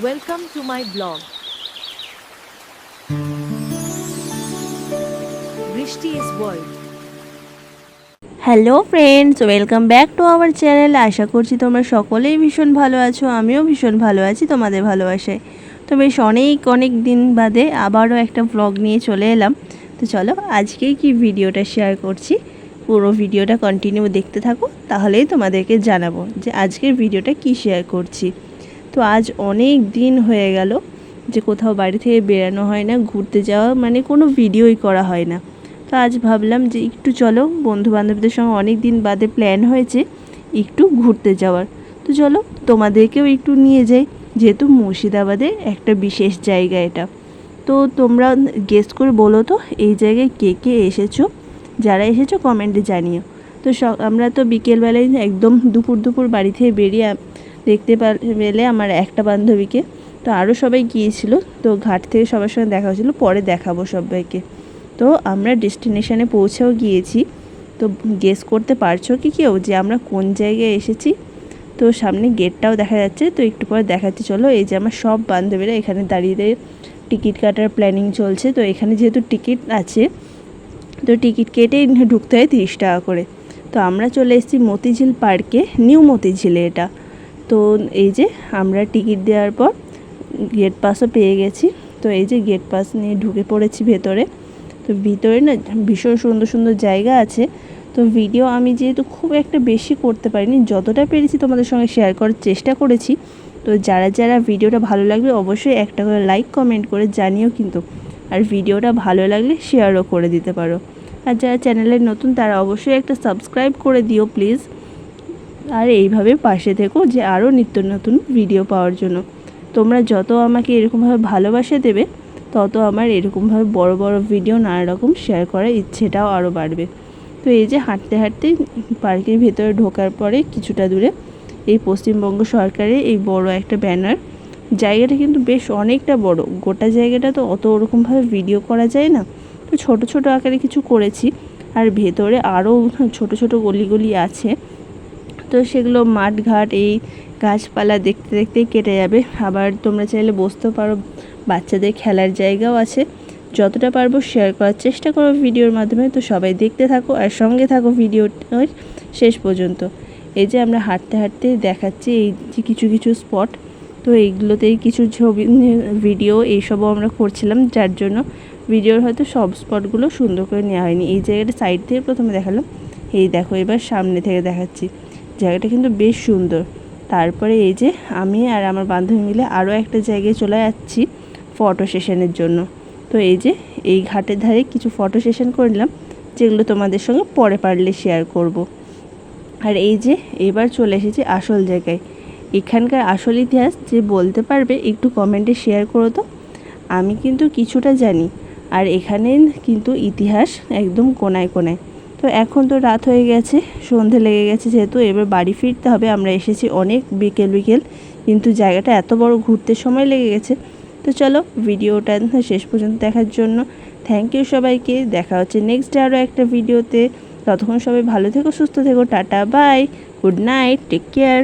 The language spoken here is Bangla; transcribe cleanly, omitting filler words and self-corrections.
Welcome to my blog. Brishti's World. Hello friends, welcome back to our channel. আশা করছি তোমরা সকলেই ভীষণ ভালো আছো। আমিও ভীষণ ভালো আছি তোমাদের ভালোবাসায়। তো বেশ অনেক দিন বাদে আবারও একটা ব্লগ নিয়ে চলে এলাম। তো চলো আজকে কি ভিডিওটা শেয়ার করছি, পুরো ভিডিওটা কন্টিনিউ দেখতে থাকো, তাহলেই তোমাদেরকে জানাবো যে আজকের ভিডিওটা কি শেয়ার করছি। তো আজ অনেক দিন হয়ে গেল যে কোথাও বাড়ি থেকে বেরানো হয় না, ঘুরতে যাওয়া মানে কোনো ভিডিওই করা হয় না। তো আজ ভাবলাম যে একটু চলো, বন্ধুবান্ধবদের সঙ্গে অনেক দিন বাদে প্ল্যান হয়েছে একটু ঘুরতে যাওয়ার। তো চলো তোমাদেরকেও একটু নিয়ে যাই, যেহেতু মুর্শিদাবাদের একটা বিশেষ জায়গা এটা। তো তোমরা গেস করে বলো তো এই জায়গায় কে কে এসেছো, যারা এসেছো কমেন্টে জানিও। তো আমরা তো বিকেলবেলায় একদম দুপুর বাড়ি থেকে বেরিয়ে দেখতে পেলে আমার একটা বান্ধবীকে। তো আরও সবাই গিয়েছিল, তো ঘাট থেকে সবার সঙ্গে দেখা হয়েছিলো, পরে দেখাবো সবাইকে। তো আমরা ডেস্টিনেশনে পৌঁছেও গিয়েছি। তো গেস করতে পারছো কি কেউ যে আমরা কোন জায়গায় এসেছি? তো সামনে গেটটাও দেখা যাচ্ছে, তো একটু পরে দেখাচ্ছি। চলো, এই যে আমার সব বান্ধবীরা এখানে দাঁড়িয়ে টিকিট কাটার প্ল্যানিং চলছে। তো এখানে যেহেতু টিকিট আছে, তো টিকিট কেটেই ঢুকতে হয় 30 টাকা করে। তো আমরা চলে এসেছি মতিঝিল পার্কে, নিউ মতিঝিলে এটা। তো এই যে আমরা টিকিট দেওয়ার পর গেট পাসও পেয়ে গেছি। তো এই যে গেট পাস নিয়ে ঢুকে পড়েছি ভেতরে। তো ভিতরে না ভীষণ সুন্দর জায়গা আছে। তো ভিডিও আমি যেহেতু খুব একটা বেশি করতে পারিনি, যতটা পেরেছি তোমাদের সঙ্গে শেয়ার করার চেষ্টা করেছি। তো যারা ভিডিওটা ভালো লাগবে অবশ্যই একটা করে লাইক কমেন্ট করে জানিও কিন্তু। আর ভিডিওটা ভালো লাগলে শেয়ারও করে দিতে পারো। আর যারা চ্যানেলে নতুন তারা অবশ্যই একটা সাবস্ক্রাইব করে দিও প্লিজ। আর এইভাবে পাশে থেকো যে আরও নিত্য নতুন ভিডিও পাওয়ার জন্য। তোমরা যত আমাকে এরকমভাবে ভালোবাসা দেবে, তত আমার এরকমভাবে বড় ভিডিও নানা রকম শেয়ার করার ইচ্ছেটাও আরও বাড়বে। তো এই যে হাঁটতে পার্কের ভেতরে ঢোকার পরে কিছুটা দূরে এই পশ্চিমবঙ্গ সরকারের এই বড় একটা ব্যানার। জায়গাটা কিন্তু বেশ অনেকটা বড়, গোটা জায়গাটা তো অত ওরকমভাবে ভিডিও করা যায় না, তো ছোট আকারে কিছু করেছি। আর ভেতরে আরও ছোট গলি আছে। তো সেগুলো মাঠঘাট এই গাছপালা দেখতেই কেটে যাবে। আবার তোমরা চাইলে বসতেও পারো, বাচ্চাদের খেলার জায়গাও আছে। যতটা পারবো শেয়ার করার চেষ্টা করো ভিডিওর মাধ্যমে। তো সবাই দেখতে থাকো আর সঙ্গে থাকো ভিডিওর শেষ পর্যন্ত। এই যে আমরা হাঁটতে দেখাচ্ছি এই যে কিছু স্পট। তো এইগুলোতেই কিছু ছবি ভিডিও এইসবও আমরা করছিলাম, যার জন্য ভিডিওর হয়তো সব স্পটগুলো সুন্দর করে নেওয়া হয়নি। এই জায়গাটা সাইড থেকে প্রথমে দেখালাম, এই দেখো এবার সামনে থেকে দেখাচ্ছি। জায়গাটা কিন্তু বেশ সুন্দর। তারপরে এই যে আমি আর আমার বান্ধবী মিলে আরও একটা জায়গায় চলে যাচ্ছি ফটো সেশনের জন্য। তো এই যে এই ঘাটের ধারে কিছু ফটো সেশন করলাম, যেগুলো তোমাদের সঙ্গে পরে পারলে শেয়ার করব। আর এই যে এবার চলে এসেছি আসল জায়গায়। এখানকার আসল ইতিহাস যে বলতে পারবে একটু কমেন্টে শেয়ার করো তো। আমি কিন্তু কিছুটা জানি, আর এখানে কিন্তু ইতিহাস একদম কোনায়। তো এখন তো রাত হয়ে গেছে, সন্ধে লেগে গেছে, যেহেতু এবার বাড়ি ফিরতে হবে। আমরা এসেছি অনেক বিকেল, কিন্তু জায়গাটা এত বড়, ঘুরতে সময় লেগে গেছে। তো চলো ভিডিওটা শেষ পর্যন্ত দেখার জন্য থ্যাংক ইউ সবাইকে। দেখা হচ্ছে নেক্সট আরও একটা ভিডিওতে। ততক্ষণ সবাই ভালো থেকো, সুস্থ থেকো, tata bye, good night, take care.